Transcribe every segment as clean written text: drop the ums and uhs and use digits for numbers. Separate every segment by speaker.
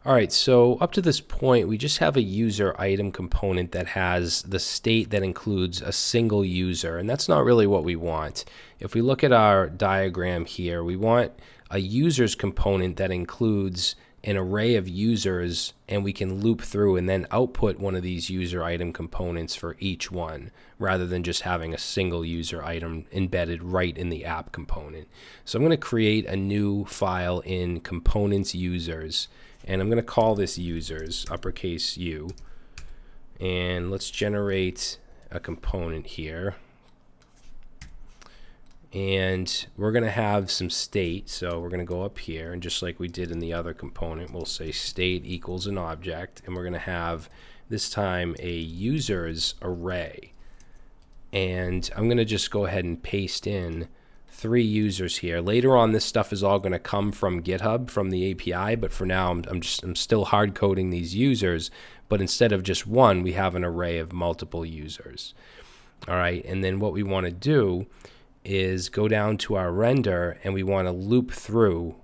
Speaker 1: All right, so up to this point, we just have a user item component that has the state that includes a single user, and that's not really what we want. If we look at our diagram here, we want a users component that includes an array of users, and we can loop through and then output one of these user item components for each one, rather than just having a single user item embedded right in the app component. So I'm going to create a new file in components users, and I'm going to call this users, uppercase U, and let's generate a component here. And we're going to have some state, so we're going to go up here, and just like we did in the other component, we'll say state equals an object, and we're going to have this time a users array. And I'm going to just go ahead and paste in 3 users here. Later on, this stuff is all going to come from GitHub, from the API, but for now I'm still hard coding these users, but instead of just one, we have an array of multiple users. All right, and then what we want to do is go down to our render, and we want to loop through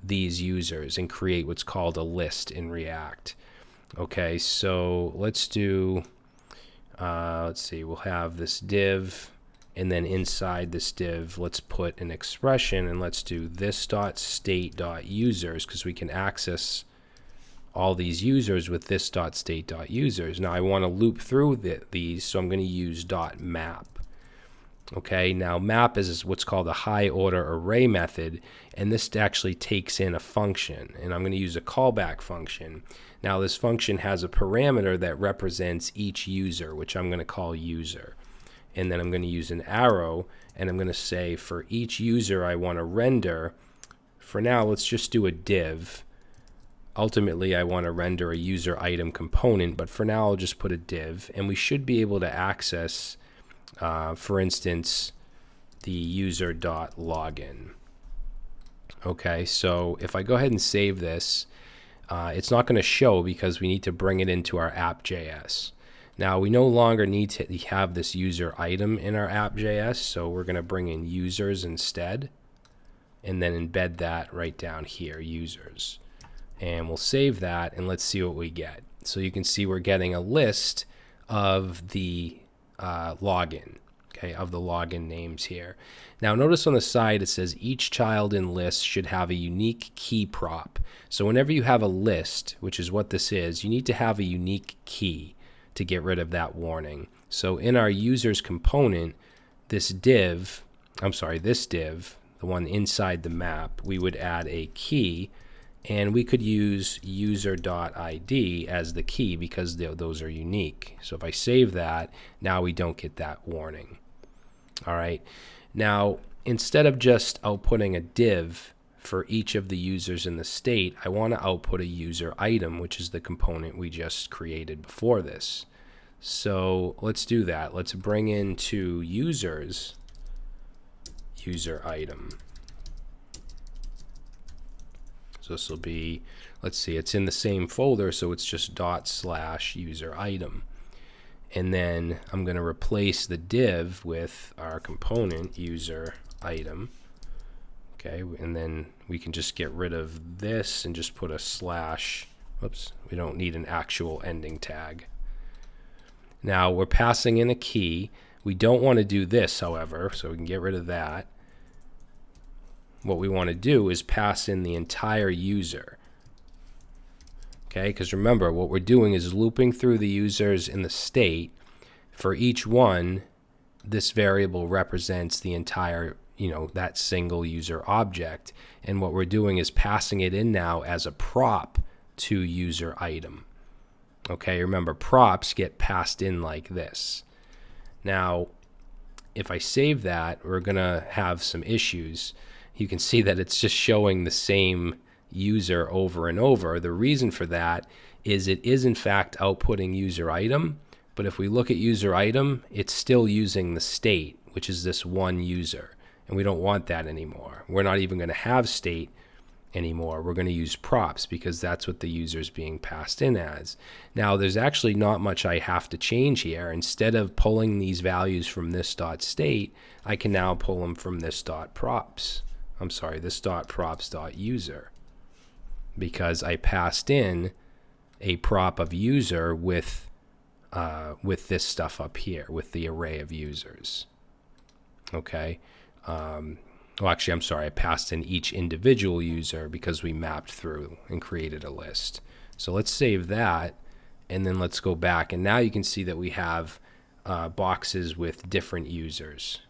Speaker 1: these users and create what's called a list in React. Okay, so let's do, let's see, we'll have this div, and then inside this div, let's put an expression, and let's do this.state.users, because we can access all these users with this.state.users. Now I want to loop through these, so I'm going to use .map. Okay, now map is what's called a high order array method, and this actually takes in a function, and I'm going to use a callback function. Now this function has a parameter that represents each user, which I'm going to call user. And then I'm going to use an arrow, and I'm going to say for each user I want to render, for now let's just do a div. Ultimately I want to render a user item component, but for now I'll just put a div, and we should be able to access for instance, the user.login. Okay, so if I go ahead and save this, it's not going to show because we need to bring it into our app.js. Now we no longer need to have this user item in our app.js, so we're going to bring in users instead, and then embed that right down here, users. And we'll save that, and let's see what we get. So you can see we're getting a list of the login, okay, of the login names here. Now notice on the side it says each child in list should have a unique key prop. So whenever you have a list, which is what this is, you need to have a unique key to get rid of that warning. So in our users component, this div, the one inside the map, we would add a key, and we could use user.id as the key because those are unique. So if I save that, now we don't get that warning. All right. Now, instead of just outputting a div for each of the users in the state, I want to output a user item, which is the component we just created before this. So let's do that. Let's bring into users user item. So this will be, let's see, it's in the same folder, so it's just /user item. And then I'm going to replace the div with our component user item. Okay, and then we can just get rid of this and just put a slash. Whoops, we don't need an actual ending tag. Now we're passing in a key. We don't want to do this, however, so we can get rid of that. What we want to do is pass in the entire user. Okay, because remember, what we're doing is looping through the users in the state. For each one, this variable represents the entire, that single user object. And what we're doing is passing it in now as a prop to user item. Okay, remember, props get passed in like this. Now, if I save that, we're going to have some issues. You can see that it's just showing the same user over and over. The reason for that is it is in fact outputting user item, but if we look at user item, it's still using the state, which is this one user, and we don't want that anymore. We're not even going to have state anymore. We're going to use props because that's what the user is being passed in as. Now there's actually not much I have to change here. Instead of pulling these values from this.state, I can now pull them from this.props. This.props.user. because I passed in a prop of user with this stuff up here, with the array of users. Okay. Well, actually, I'm sorry. I passed in each individual user because we mapped through and created a list. So let's save that, and then let's go back. And now you can see that we have boxes with different users.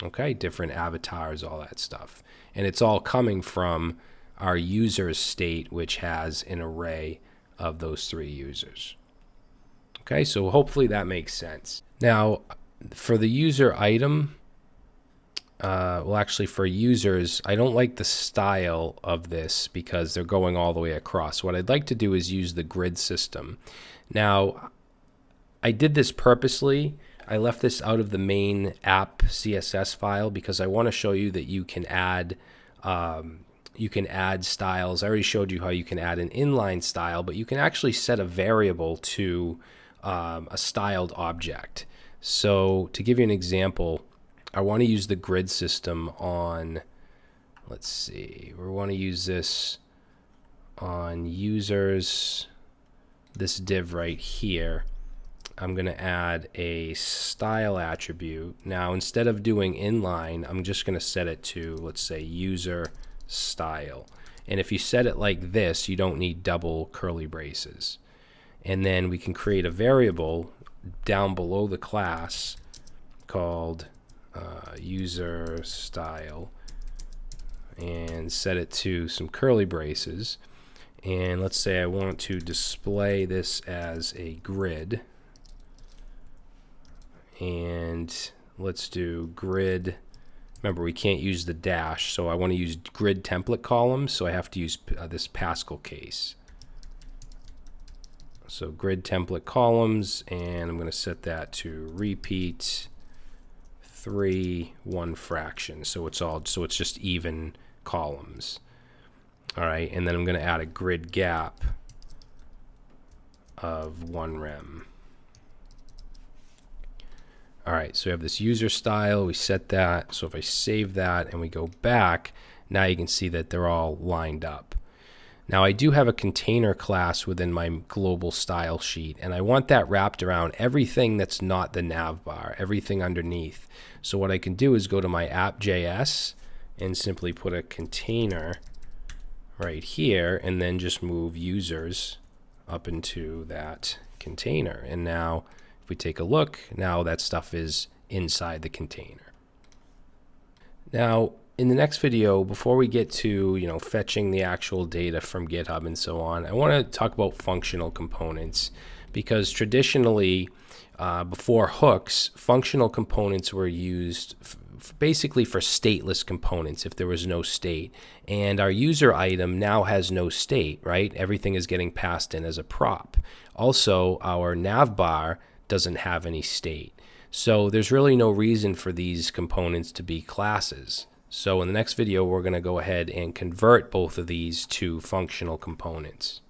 Speaker 1: Okay, different avatars, all that stuff. And it's all coming from our users state, which has an array of those 3 users. Okay, so hopefully that makes sense. Now, for the user item, well, actually, for users, I don't like the style of this because they're going all the way across. What I'd like to do is use the grid system. Now, I did this purposely. I left this out of the main app CSS file because I want to show you that you can add styles. I already showed you how you can add an inline style, but you can actually set a variable to a styled object. So to give you an example, I want to use the grid system on, let's see, we want to use this on users, this div right here. I'm going to add a style attribute. Now, instead of doing inline, I'm just going to set it to, let's say, user style. And if you set it like this, you don't need double curly braces. And then we can create a variable down below the class called user style and set it to some curly braces. And let's say I want to display this as a grid. And let's do grid. Remember, we can't use the dash, so I want to use grid template columns, so I have to use this Pascal case. So grid template columns, and I'm going to set that to repeat 3 1 fraction. So it's just even columns. All right, and then I'm going to add a grid gap of 1 rem. All right, so we have this user style. We set that. So if I save that and we go back, now you can see that they're all lined up. Now I do have a container class within my global style sheet, and I want that wrapped around everything that's not the nav bar, everything underneath. So what I can do is go to my app.js and simply put a container right here, and then just move users up into that container. And now if we take a look, now that stuff is inside the container. Now, in the next video, before we get to fetching the actual data from GitHub and so on, I want to talk about functional components, because traditionally, before hooks, functional components were used basically for stateless components if there was no state. And our user item now has no state, right? Everything is getting passed in as a prop. Also, our navbar doesn't have any state. So there's really no reason for these components to be classes. So in the next video, we're going to go ahead and convert both of these to functional components.